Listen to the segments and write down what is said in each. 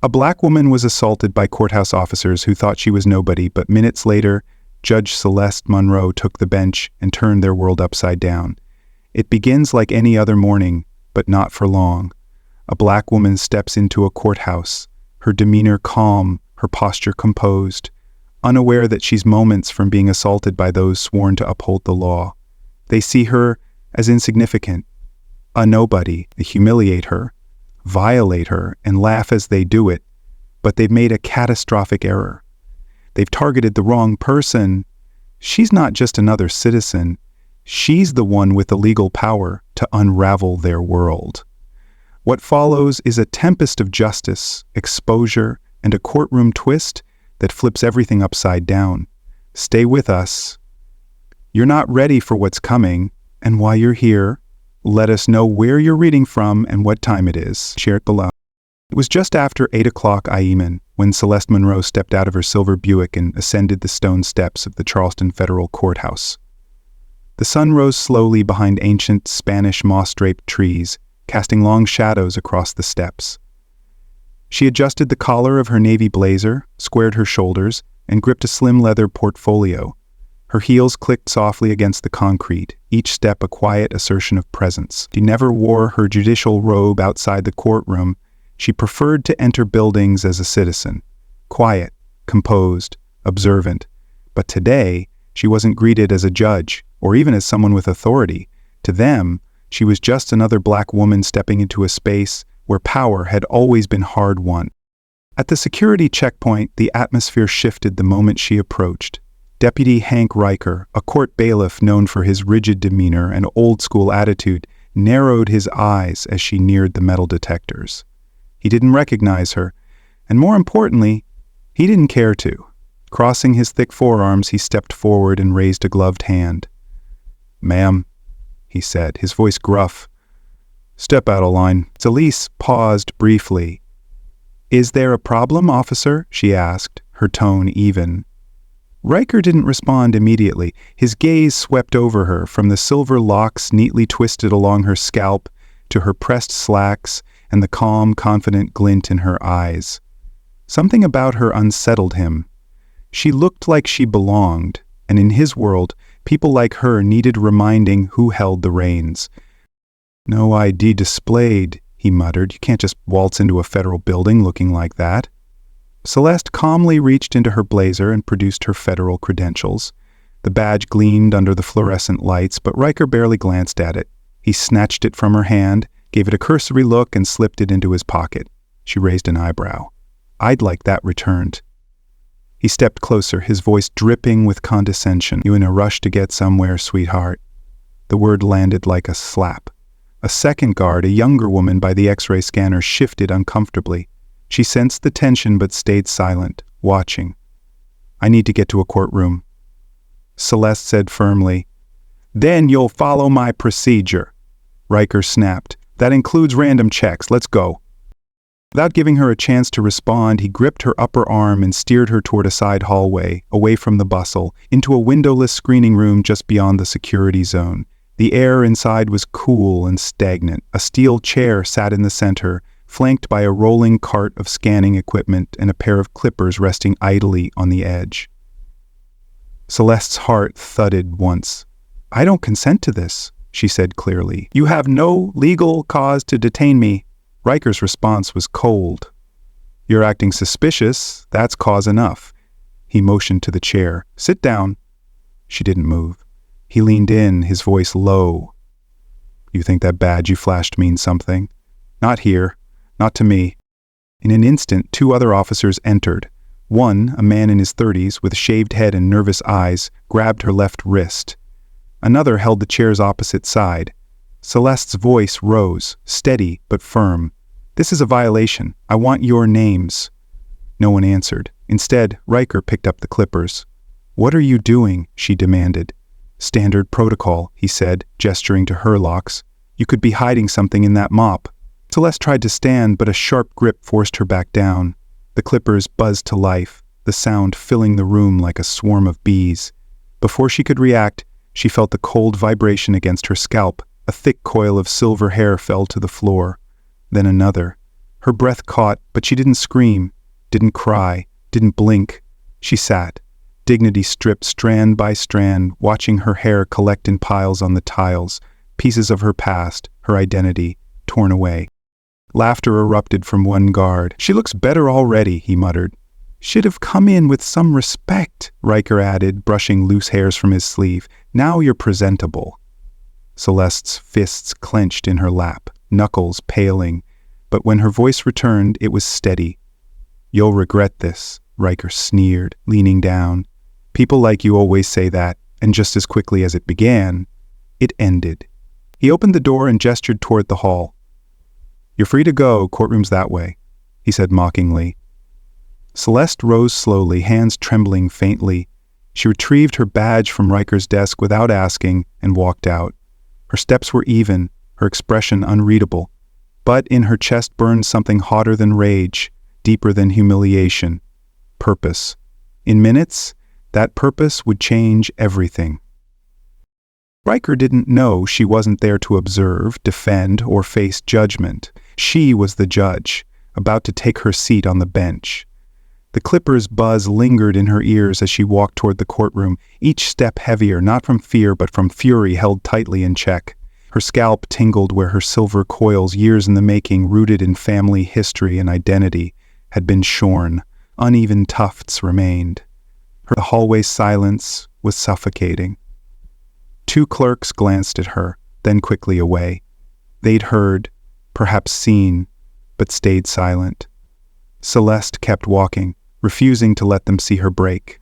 A black woman was assaulted by courthouse officers who thought she was nobody, but minutes later, Judge Celeste Monroe took the bench and turned their world upside down. It begins like any other morning, but not for long. A black woman steps into a courthouse, her demeanor calm, her posture composed, unaware that she's moments from being assaulted by those sworn to uphold the law. They see her as insignificant, a nobody. They humiliate her, violate her, and laugh as they do it, but they've made a catastrophic error. They've targeted the wrong person. She's not just another citizen. She's the one with the legal power to unravel their world. What follows is a tempest of justice, exposure, and a courtroom twist that flips everything upside down. Stay with us. You're not ready for what's coming, and while you're here, let us know where you're reading from and what time it is. Share it below. It was just after 8 o'clock IEMAN when Celeste Monroe stepped out of her silver Buick and ascended the stone steps of the Charleston Federal Courthouse. The sun rose slowly behind ancient Spanish moss-draped trees, casting long shadows across the steps. She adjusted the collar of her navy blazer, squared her shoulders, and gripped a slim leather portfolio. Her heels clicked softly against the concrete, each step a quiet assertion of presence. She never wore her judicial robe outside the courtroom. She preferred to enter buildings as a citizen, quiet, composed, observant. But today, she wasn't greeted as a judge, or even as someone with authority. To them, she was just another black woman stepping into a space where power had always been hard-won. At the security checkpoint, the atmosphere shifted the moment she approached. Deputy Hank Riker, a court bailiff known for his rigid demeanor and old-school attitude, narrowed his eyes as she neared the metal detectors. He didn't recognize her, and more importantly, he didn't care to. Crossing his thick forearms, he stepped forward and raised a gloved hand. "Ma'am," he said, his voice gruff. "Step out of line." Celeste paused briefly. "Is there a problem, officer?" she asked, her tone even. Riker didn't respond immediately. His gaze swept over her, from the silver locks neatly twisted along her scalp to her pressed slacks and the calm, confident glint in her eyes. Something about her unsettled him. She looked like she belonged, and in his world, people like her needed reminding who held the reins. "No ID displayed," he muttered. "You can't just waltz into a federal building looking like that." Celeste calmly reached into her blazer and produced her federal credentials. The badge gleamed under the fluorescent lights, but Riker barely glanced at it. He snatched it from her hand, gave it a cursory look, and slipped it into his pocket. She raised an eyebrow. "I'd like that returned." He stepped closer, his voice dripping with condescension. "You in a rush to get somewhere, sweetheart?" The word landed like a slap. A second guard, a younger woman by the X-ray scanner, shifted uncomfortably. She sensed the tension but stayed silent, watching. "I need to get to a courtroom," Celeste said firmly. "Then you'll follow my procedure," Riker snapped. "That includes random checks. Let's go." Without giving her a chance to respond, he gripped her upper arm and steered her toward a side hallway, away from the bustle, into a windowless screening room just beyond the security zone. The air inside was cool and stagnant. A steel chair sat in the center, flanked by a rolling cart of scanning equipment and a pair of clippers resting idly on the edge. Celeste's heart thudded once. "I don't consent to this," she said clearly. "You have no legal cause to detain me." Riker's response was cold. "You're acting suspicious. That's cause enough." He motioned to the chair. "Sit down." She didn't move. He leaned in, his voice low. "You think that badge you flashed means something?" "Not here. Not to me." In an instant, two other officers entered. One, a man in his 30s, with shaved head and nervous eyes, grabbed her left wrist. Another held the chair's opposite side. Celeste's voice rose, steady but firm. "This is a violation. I want your names." No one answered. Instead, Riker picked up the clippers. "What are you doing?" she demanded. "Standard protocol," he said, gesturing to her locks. "You could be hiding something in that mop." Celeste tried to stand, but a sharp grip forced her back down. The clippers buzzed to life, the sound filling the room like a swarm of bees. Before she could react, she felt the cold vibration against her scalp. A thick coil of silver hair fell to the floor. Then another. Her breath caught, but she didn't scream, didn't cry, didn't blink. She sat, dignity stripped strand by strand, watching her hair collect in piles on the tiles, pieces of her past, her identity, torn away. Laughter erupted from one guard. "She looks better already," he muttered. "Should have come in with some respect," Riker added, brushing loose hairs from his sleeve. "Now you're presentable." Celeste's fists clenched in her lap, knuckles paling, but when her voice returned, it was steady. "You'll regret this," Riker sneered, leaning down. "People like you always say that, and just as quickly as it began, it ended." He opened the door and gestured toward the hall. "You're free to go, courtroom's that way," he said mockingly. Celeste rose slowly, hands trembling faintly. She retrieved her badge from Riker's desk without asking and walked out. Her steps were even, her expression unreadable, but in her chest burned something hotter than rage, deeper than humiliation. Purpose. In minutes, that purpose would change everything. Riker didn't know she wasn't there to observe, defend, or face judgment. She was the judge, about to take her seat on the bench. The clipper's buzz lingered in her ears as she walked toward the courtroom, each step heavier, not from fear but from fury held tightly in check. Her scalp tingled where her silver coils, years in the making, rooted in family history and identity, had been shorn. Uneven tufts remained. Her hallway silence was suffocating. Two clerks glanced at her, then quickly away. They'd heard, perhaps seen, but stayed silent. Celeste kept walking, refusing to let them see her break.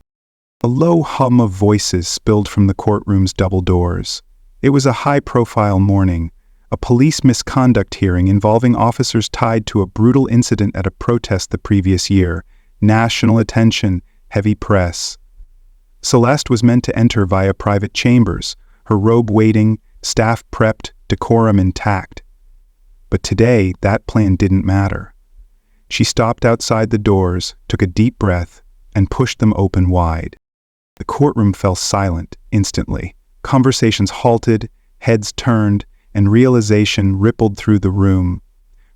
A low hum of voices spilled from the courtroom's double doors. It was a high-profile morning, a police misconduct hearing involving officers tied to a brutal incident at a protest the previous year. National attention, heavy press. Celeste was meant to enter via private chambers, her robe waiting, staff prepped, decorum intact. But today, that plan didn't matter. She stopped outside the doors, took a deep breath, and pushed them open wide. The courtroom fell silent instantly. Conversations halted, heads turned, and realization rippled through the room.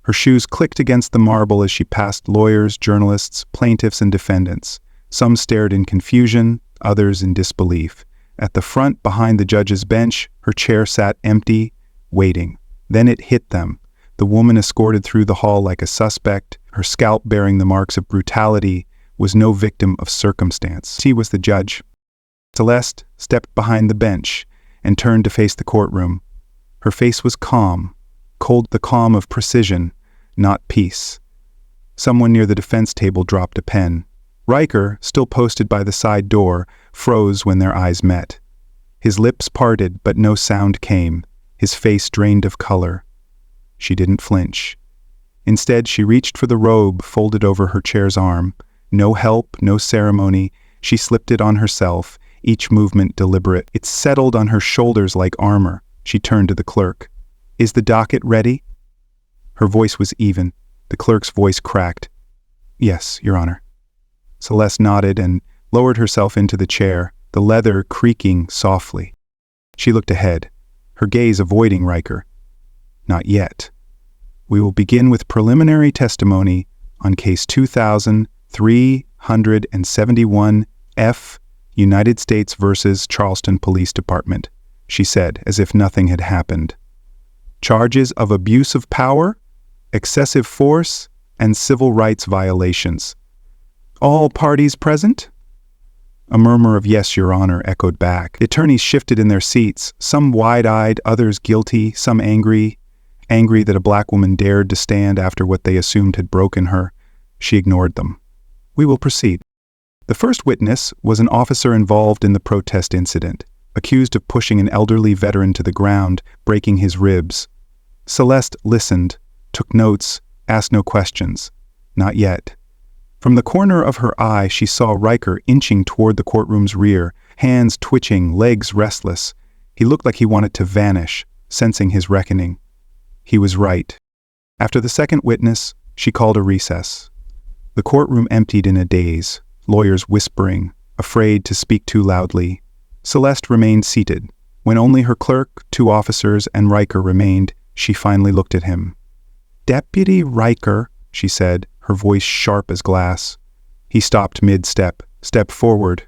Her shoes clicked against the marble as she passed lawyers, journalists, plaintiffs, and defendants. Some stared in confusion, others in disbelief. At the front, behind the judge's bench, her chair sat empty, waiting. Then it hit them. The woman escorted through the hall like a suspect, her scalp bearing the marks of brutality, was no victim of circumstance. She was the judge. Celeste stepped behind the bench and turned to face the courtroom. Her face was calm, cold, the calm of precision, not peace. Someone near the defense table dropped a pen. Riker, still posted by the side door, froze when their eyes met. His lips parted, but no sound came, his face drained of color. She didn't flinch. Instead, she reached for the robe folded over her chair's arm. No help, no ceremony. She slipped it on herself, each movement deliberate. It settled on her shoulders like armor. She turned to the clerk. "Is the docket ready?" Her voice was even. The clerk's voice cracked. "Yes, Your Honor." Celeste nodded and lowered herself into the chair, the leather creaking softly. She looked ahead, her gaze avoiding Riker. "Not yet. We will begin with preliminary testimony on Case 2371 F, United States versus Charleston Police Department," she said, as if nothing had happened. "Charges of abuse of power, excessive force, and civil rights violations. All parties present?" A murmur of "Yes, Your Honor," echoed back. The attorneys shifted in their seats, some wide-eyed, others guilty, some angry that a black woman dared to stand after what they assumed had broken her. She ignored them. "We will proceed." The first witness was an officer involved in the protest incident, accused of pushing an elderly veteran to the ground, breaking his ribs. Celeste listened, took notes, asked no questions. Not yet. From the corner of her eye, she saw Riker inching toward the courtroom's rear, hands twitching, legs restless. He looked like he wanted to vanish, sensing his reckoning. He was right. After the second witness, she called a recess. The courtroom emptied in a daze, lawyers whispering, afraid to speak too loudly. Celeste remained seated. When only her clerk, two officers, and Riker remained, she finally looked at him. "Deputy Riker," she said, her voice sharp as glass. He stopped mid-step, stepped forward.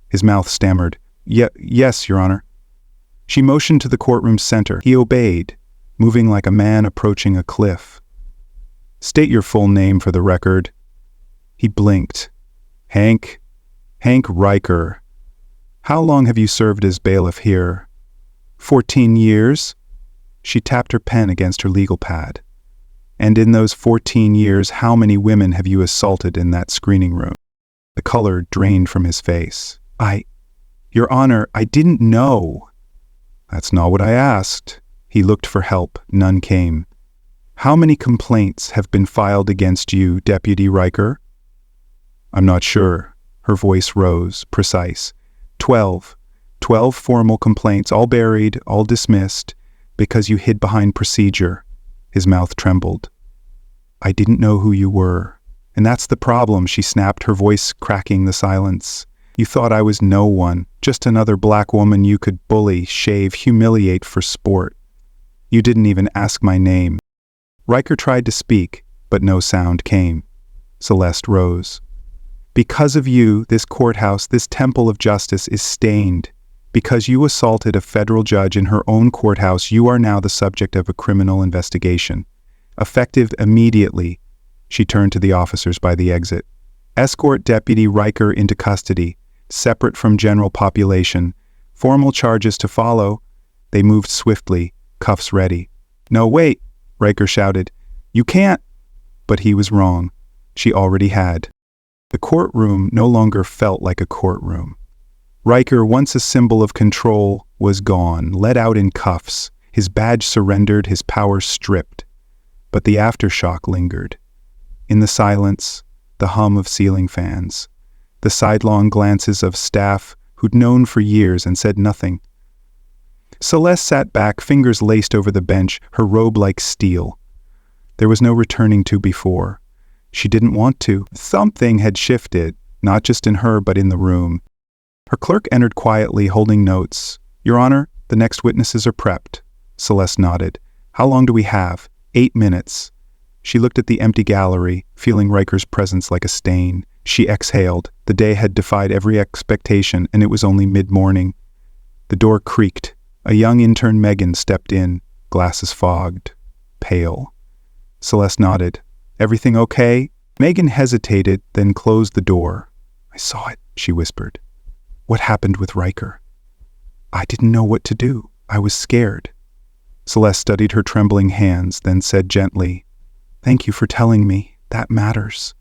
His mouth stammered. Yes, Your Honor." She motioned to the courtroom's center. He obeyed, moving like a man approaching a cliff. "State your full name for the record." He blinked. Hank Riker. "How long have you served as bailiff here?" 14 years. She tapped her pen against her legal pad. "And in those 14 years, how many women have you assaulted in that screening room?" The color drained from his face. Your Honor, I didn't know." "That's not what I asked." He looked for help. None came. "How many complaints have been filed against you, Deputy Riker?" "I'm not sure." Her voice rose, precise. 12. 12 formal complaints, all buried, all dismissed, because you hid behind procedure." His mouth trembled. "I didn't know who you were. And that's the problem," she snapped, her voice cracking the silence. "You thought I was no one, just another black woman you could bully, shave, humiliate for sport. You didn't even ask my name." Riker tried to speak, but no sound came. Celeste rose. "Because of you, this courthouse, this temple of justice is stained. Because you assaulted a federal judge in her own courthouse, you are now the subject of a criminal investigation. Effective immediately." She turned to the officers by the exit. "Escort Deputy Riker into custody, separate from general population. Formal charges to follow." They moved swiftly, cuffs ready. "No, wait," Riker shouted. "You can't." But he was wrong. She already had. The courtroom no longer felt like a courtroom. Riker, once a symbol of control, was gone, let out in cuffs, his badge surrendered, his power stripped. But the aftershock lingered. In the silence, the hum of ceiling fans, the sidelong glances of staff who'd known for years and said nothing. Celeste sat back, fingers laced over the bench, her robe like steel. There was no returning to before. She didn't want to. Something had shifted, not just in her but in the room. Her clerk entered quietly, holding notes. "Your Honor, the next witnesses are prepped." Celeste nodded. "How long do we have?" 8 minutes. She looked at the empty gallery, feeling Riker's presence like a stain. She exhaled. The day had defied every expectation, and it was only mid-morning. The door creaked. A young intern, Megan, stepped in, glasses fogged, pale. Celeste nodded. "Everything okay?" Megan hesitated, then closed the door. "I saw it," she whispered. "What happened with Riker?" "I didn't know what to do. I was scared." Celeste studied her trembling hands, then said gently, "Thank you for telling me. That matters."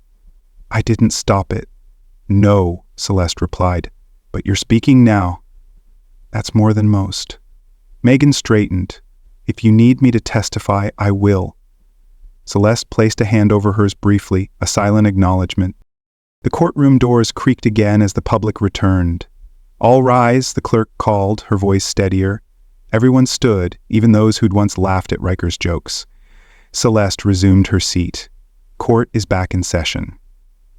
"I didn't stop it." "No," Celeste replied, "but you're speaking now." "That's more than most." Megan straightened. "If you need me to testify, I will." Celeste placed a hand over hers briefly, a silent acknowledgement. The courtroom doors creaked again as the public returned. "All rise," the clerk called, her voice steadier. Everyone stood, even those who'd once laughed at Riker's jokes. Celeste resumed her seat. Court is back in session.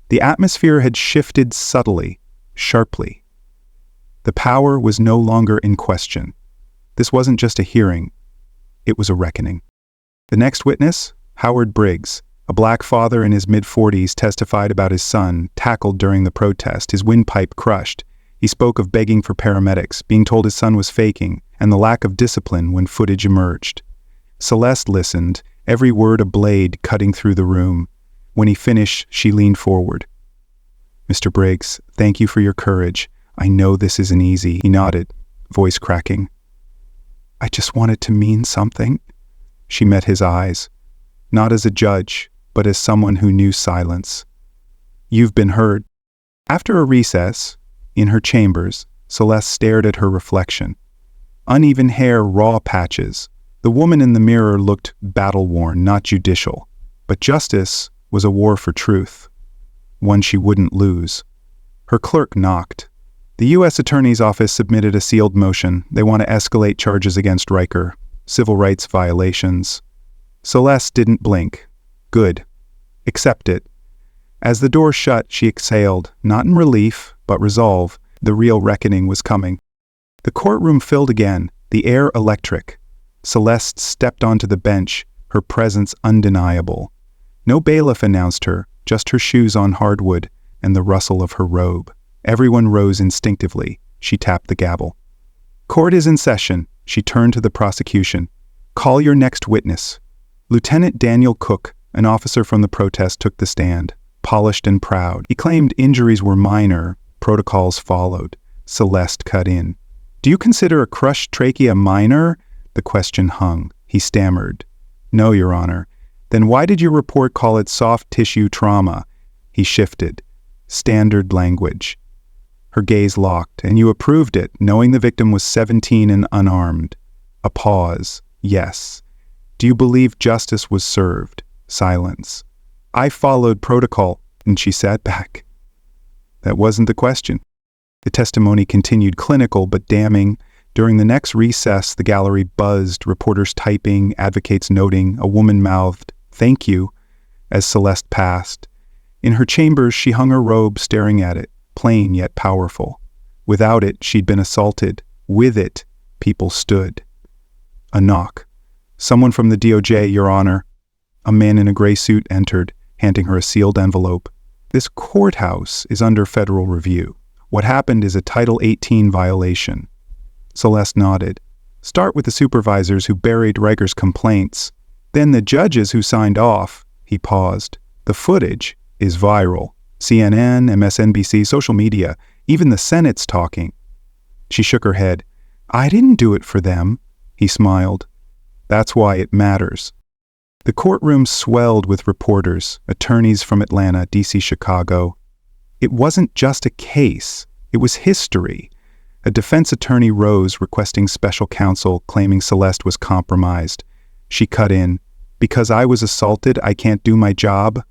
The atmosphere had shifted subtly, sharply. The power was no longer in question. This wasn't just a hearing. It was a reckoning. The next witness, Howard Briggs, a black father in his mid-40s, testified about his son, tackled during the protest, his windpipe crushed. He spoke of begging for paramedics, being told his son was faking, and the lack of discipline when footage emerged. Celeste listened, every word a blade cutting through the room. When he finished, she leaned forward. "Mr. Briggs, thank you for your courage. I know this isn't easy." He nodded, voice cracking. "I just wanted to mean something." She met his eyes, not as a judge, but as someone who knew silence. "You've been heard." After a recess, in her chambers, Celeste stared at her reflection. Uneven hair, raw patches. The woman in the mirror looked battle-worn, not judicial. But justice was a war for truth, one she wouldn't lose. Her clerk knocked. The U.S. Attorney's Office submitted a sealed motion. They want to escalate charges against Riker, civil rights violations. Celeste didn't blink. Good. Accept it. As the door shut, she exhaled, not in relief, but resolve. The real reckoning was coming. The courtroom filled again, the air electric. Celeste stepped onto the bench, her presence undeniable. No bailiff announced her, just her shoes on hardwood and the rustle of her robe. Everyone rose instinctively. She tapped the gavel. "Court is in session." She turned to the prosecution. "Call your next witness." Lieutenant Daniel Cook, an officer from the protest, took the stand, polished and proud. He claimed injuries were minor. Protocols followed. Celeste cut in. "Do you consider a crushed trachea minor?" The question hung. He stammered. "No, Your Honor." "Then why did your report call it soft tissue trauma?" He shifted. Standard language. Her gaze locked. "And you approved it, knowing the victim was 17 and unarmed." A pause. "Yes." "Do you believe justice was served?" Silence. "I followed protocol," and she sat back. That wasn't the question. The testimony continued, clinical but damning. During the next recess, the gallery buzzed, reporters typing, advocates noting. A woman mouthed, "Thank you," as Celeste passed. In her chambers, she hung her robe, staring at it, plain yet powerful. Without it, she'd been assaulted. With it, people stood. A knock. "Someone from the DOJ, Your Honor." A man in a gray suit entered, handing her a sealed envelope. "This courthouse is under federal review. What happened is a Title 18 violation." Celeste nodded. "Start with the supervisors who buried Riker's complaints. Then the judges who signed off." He paused. "The footage is viral. CNN, MSNBC, social media, even the Senate's talking." She shook her head. "I didn't do it for them." He smiled. "That's why it matters." The courtroom swelled with reporters, attorneys from Atlanta, D.C., Chicago. It wasn't just a case. It was history. A defense attorney rose, requesting special counsel, claiming Celeste was compromised. She cut in. "Because I was assaulted, I can't do my job?"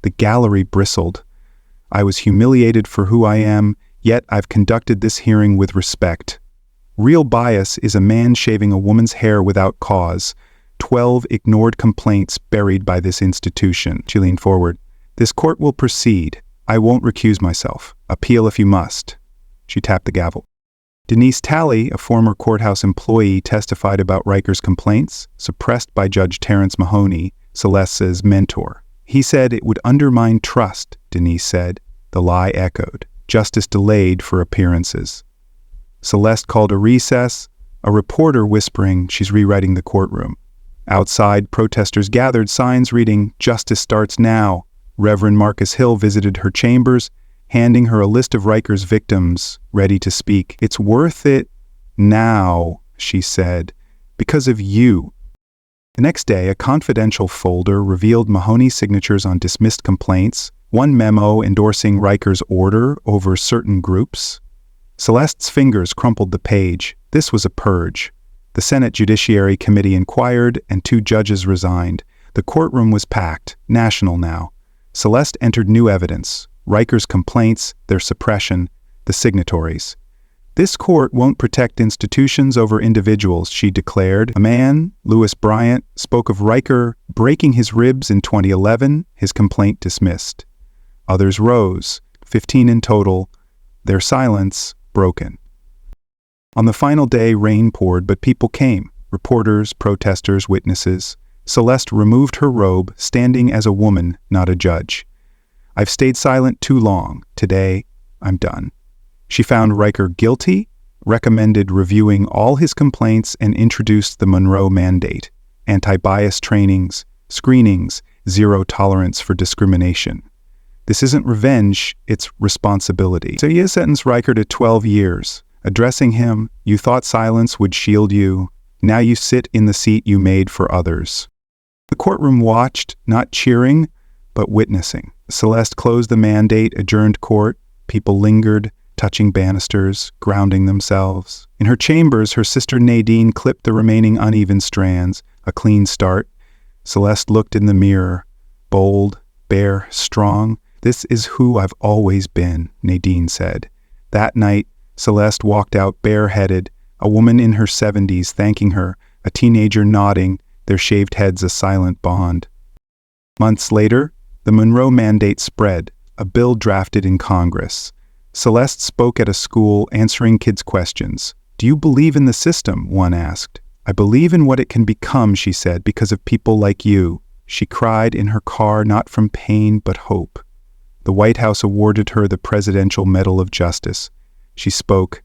The gallery bristled. "I was humiliated for who I am, yet I've conducted this hearing with respect. Real bias is a man shaving a woman's hair without cause. 12 ignored complaints buried by this institution." She leaned forward. "This court will proceed. I won't recuse myself. Appeal if you must." She tapped the gavel. Denise Talley, a former courthouse employee, testified about Riker's complaints, suppressed by Judge Terrence Mahoney, Celeste's mentor. "He said it would undermine trust," Denise said. The lie echoed. Justice delayed for appearances. Celeste called a recess, a reporter whispering she's rewriting the courtroom. Outside, protesters gathered, signs reading, "Justice starts now." Reverend Marcus Hill visited her chambers, handing her a list of Riker's victims, ready to speak. "It's worth it now," she said, "because of you." The next day, a confidential folder revealed Mahoney's signatures on dismissed complaints, one memo endorsing Riker's order over certain groups. Celeste's fingers crumpled the page. This was a purge. The Senate Judiciary Committee inquired, and 2 judges resigned. The courtroom was packed, national now. Celeste entered new evidence: Riker's complaints, their suppression, the signatories. "This court won't protect institutions over individuals," she declared. A man, Louis Bryant, spoke of Riker breaking his ribs in 2011, his complaint dismissed. Others rose, 15 in total, their silence broken. On the final day, rain poured, but people came. Reporters, protesters, witnesses. Celeste removed her robe, standing as a woman, not a judge. "I've stayed silent too long. Today, I'm done." She found Riker guilty, recommended reviewing all his complaints, and introduced the Monroe Mandate: anti-bias trainings, screenings, zero tolerance for discrimination. This isn't revenge, it's responsibility. So you sentenced Riker to 12 years. Addressing him, "You thought silence would shield you. Now you sit in the seat you made for others." The courtroom watched, not cheering, but witnessing. Celeste closed the mandate, adjourned court. People lingered, touching banisters, grounding themselves. In her chambers, her sister Nadine clipped the remaining uneven strands. A clean start. Celeste looked in the mirror. Bold, bare, strong. "This is who I've always been," Nadine said. That night, Celeste walked out bareheaded, a woman in her 70s thanking her, a teenager nodding, their shaved heads a silent bond. Months later, the Monroe Mandate spread, a bill drafted in Congress. Celeste spoke at a school, answering kids' questions. "Do you believe in the system?" one asked. "I believe in what it can become," she said, "because of people like you." She cried in her car not from pain but hope. The White House awarded her the Presidential Medal of Justice. She spoke,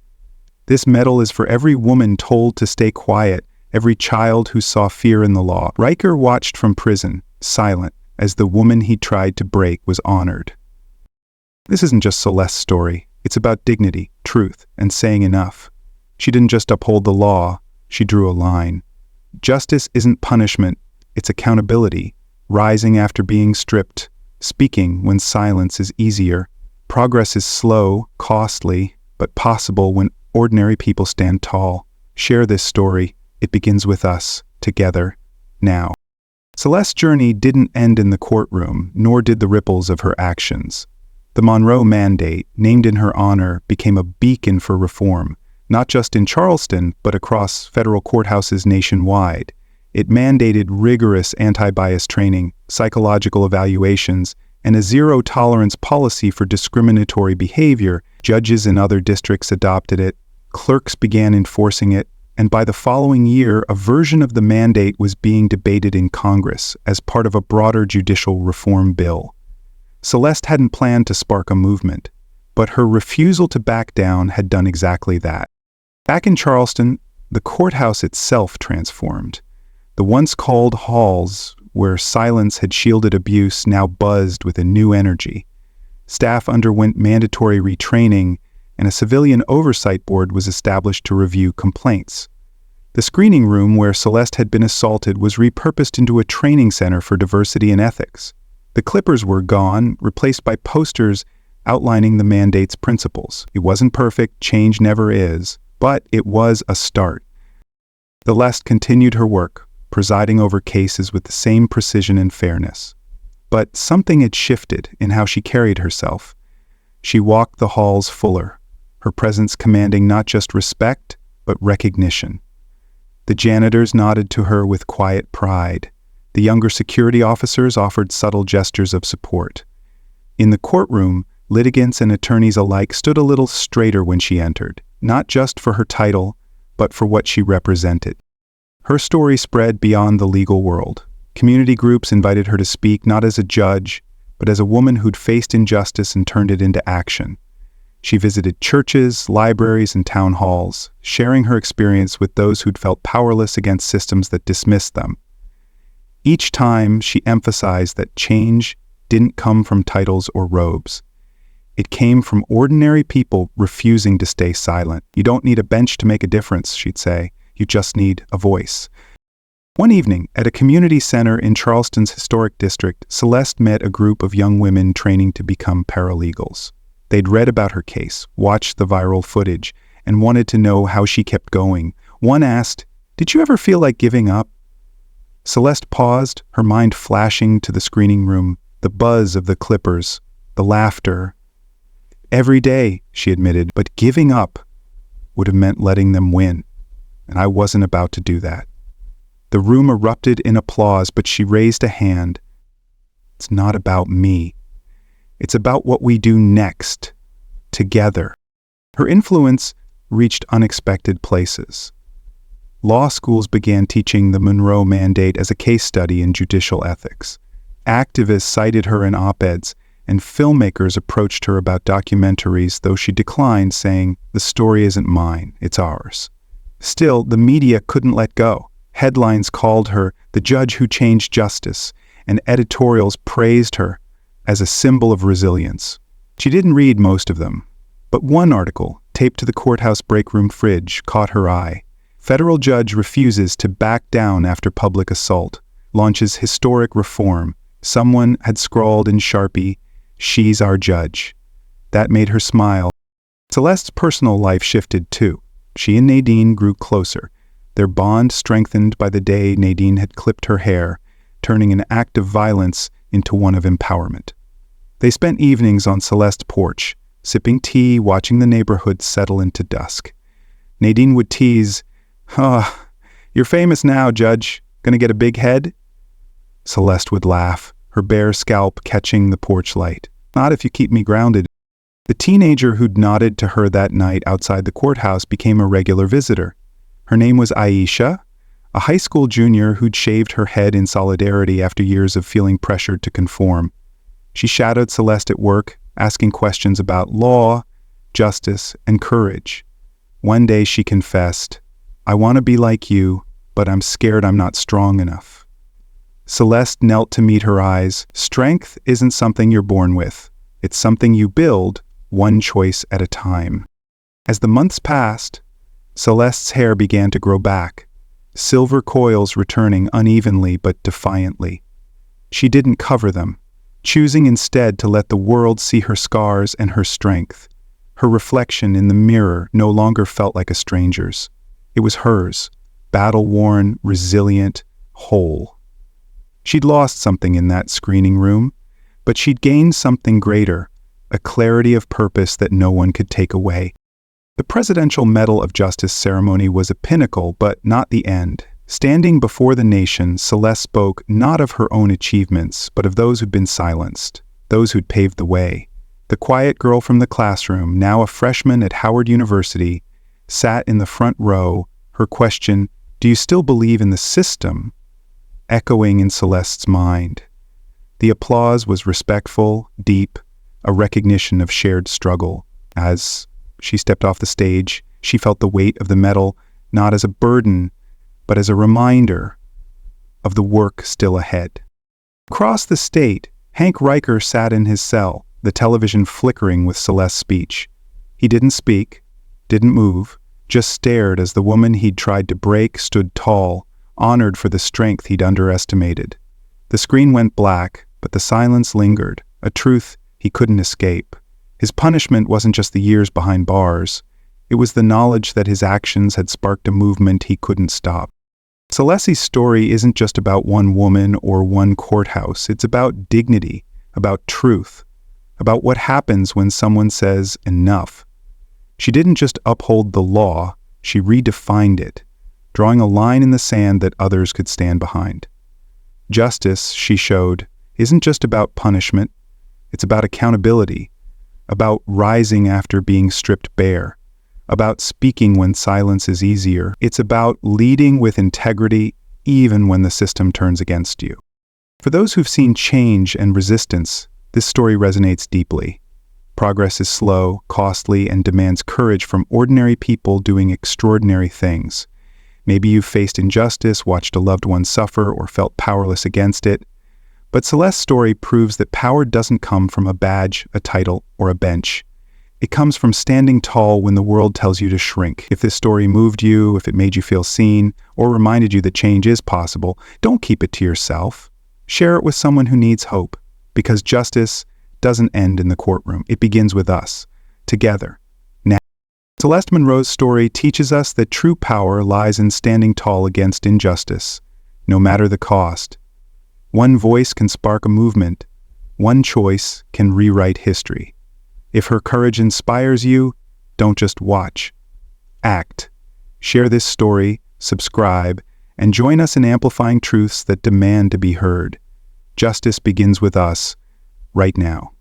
"This medal is for every woman told to stay quiet, every child who saw fear in the law." Riker watched from prison, silent, as the woman he tried to break was honored. This isn't just Celeste's story. It's about dignity, truth, and saying enough. She didn't just uphold the law, she drew a line. Justice isn't punishment, it's accountability, rising after being stripped, speaking when silence is easier. Progress is slow, costly, but possible when ordinary people stand tall. Share this story. It begins with us, together, now. Celeste's journey didn't end in the courtroom, nor did the ripples of her actions. The Monroe Mandate, named in her honor, became a beacon for reform, not just in Charleston, but across federal courthouses nationwide. It mandated rigorous anti-bias training, psychological evaluations, and a zero-tolerance policy for discriminatory behavior. Judges in other districts adopted it, clerks began enforcing it, and by the following year, a version of the mandate was being debated in Congress as part of a broader judicial reform bill. Celeste hadn't planned to spark a movement, but her refusal to back down had done exactly that. Back in Charleston, the courthouse itself transformed. The once cold halls, where silence had shielded abuse, now buzzed with a new energy. Staff underwent mandatory retraining, and a civilian oversight board was established to review complaints. The screening room where Celeste had been assaulted was repurposed into a training center for diversity and ethics. The clippers were gone, replaced by posters outlining the mandate's principles. It wasn't perfect, change never is, but it was a start. Celeste continued her work, presiding over cases with the same precision and fairness. But something had shifted in how she carried herself. She walked the halls fuller, her presence commanding not just respect, but recognition. The janitors nodded to her with quiet pride. The younger security officers offered subtle gestures of support. In the courtroom, litigants and attorneys alike stood a little straighter when she entered, not just for her title, but for what she represented. Her story spread beyond the legal world. Community groups invited her to speak not as a judge, but as a woman who'd faced injustice and turned it into action. She visited churches, libraries, and town halls, sharing her experience with those who'd felt powerless against systems that dismissed them. Each time, she emphasized that change didn't come from titles or robes. It came from ordinary people refusing to stay silent. "You don't need a bench to make a difference," she'd say. "You just need a voice." One evening, at a community center in Charleston's historic district, Celeste met a group of young women training to become paralegals. They'd read about her case, watched the viral footage, and wanted to know how she kept going. One asked, "Did you ever feel like giving up?" Celeste paused, her mind flashing to the screening room, the buzz of the clippers, the laughter. "Every day," she admitted, "but giving up would have meant letting them win, and I wasn't about to do that." The room erupted in applause, but she raised a hand. "It's not about me. It's about what we do next, together." Her influence reached unexpected places. Law schools began teaching the Monroe Mandate as a case study in judicial ethics. Activists cited her in op-eds, and filmmakers approached her about documentaries, though she declined, saying, "The story isn't mine, it's ours." Still, the media couldn't let go. Headlines called her the judge who changed justice, and editorials praised her as a symbol of resilience. She didn't read most of them, but one article, taped to the courthouse break-room fridge, caught her eye. Federal judge refuses to back down after public assault, launches historic reform. Someone had scrawled in Sharpie, "She's our judge." That made her smile. Celeste's personal life shifted too. She and Nadine grew closer, their bond strengthened by the day Nadine had clipped her hair, turning an act of violence into one of empowerment. They spent evenings on Celeste's porch, sipping tea, watching the neighborhood settle into dusk. Nadine would tease, "You're famous now, Judge. Gonna get a big head?" Celeste would laugh, her bare scalp catching the porch light. "Not if you keep me grounded." The teenager who'd nodded to her that night outside the courthouse became a regular visitor. Her name was Aisha, a high school junior who'd shaved her head in solidarity after years of feeling pressured to conform. She shadowed Celeste at work, asking questions about law, justice, and courage. One day she confessed, "I want to be like you, but I'm scared I'm not strong enough." Celeste knelt to meet her eyes. Strength isn't something you're born with. It's something you build, one choice at a time. As the months passed, Celeste's hair began to grow back, silver coils returning unevenly but defiantly. She didn't cover them, choosing instead to let the world see her scars and her strength. Her reflection in the mirror no longer felt like a stranger's. It was hers, battle-worn, resilient, whole. She'd lost something in that screening room, but she'd gained something greater, a clarity of purpose that no one could take away. The Presidential Medal of Justice ceremony was a pinnacle, but not the end. Standing before the nation, Celeste spoke not of her own achievements, but of those who'd been silenced, those who'd paved the way. The quiet girl from the classroom, now a freshman at Howard University, sat in the front row, her question, "Do you still believe in the system?" echoing in Celeste's mind. The applause was respectful, deep, a recognition of shared struggle. As she stepped off the stage, she felt the weight of the medal not as a burden, but as a reminder of the work still ahead. Across the state, Hank Riker sat in his cell, the television flickering with Celeste's speech. He didn't speak, didn't move, just stared as the woman he'd tried to break stood tall, honored for the strength he'd underestimated. The screen went black, but the silence lingered, a truth he couldn't escape. His punishment wasn't just the years behind bars. It was the knowledge that his actions had sparked a movement he couldn't stop. Celeste's story isn't just about one woman or one courthouse. It's about dignity, about truth, about what happens when someone says enough. She didn't just uphold the law, she redefined it, drawing a line in the sand that others could stand behind. Justice, she showed, isn't just about punishment. It's about accountability, about rising after being stripped bare, about speaking when silence is easier. It's about leading with integrity even when the system turns against you. For those who've seen change and resistance, this story resonates deeply. Progress is slow, costly, and demands courage from ordinary people doing extraordinary things. Maybe you've faced injustice, watched a loved one suffer, or felt powerless against it. But Celeste's story proves that power doesn't come from a badge, a title, or a bench. It comes from standing tall when the world tells you to shrink. If this story moved you, if it made you feel seen, or reminded you that change is possible, don't keep it to yourself. Share it with someone who needs hope, because justice doesn't end in the courtroom. It begins with us, together, now. Celeste Monroe's story teaches us that true power lies in standing tall against injustice, no matter the cost. One voice can spark a movement. One choice can rewrite history. If her courage inspires you, don't just watch. Act. Share this story, subscribe, and join us in amplifying truths that demand to be heard. Justice begins with us, right now.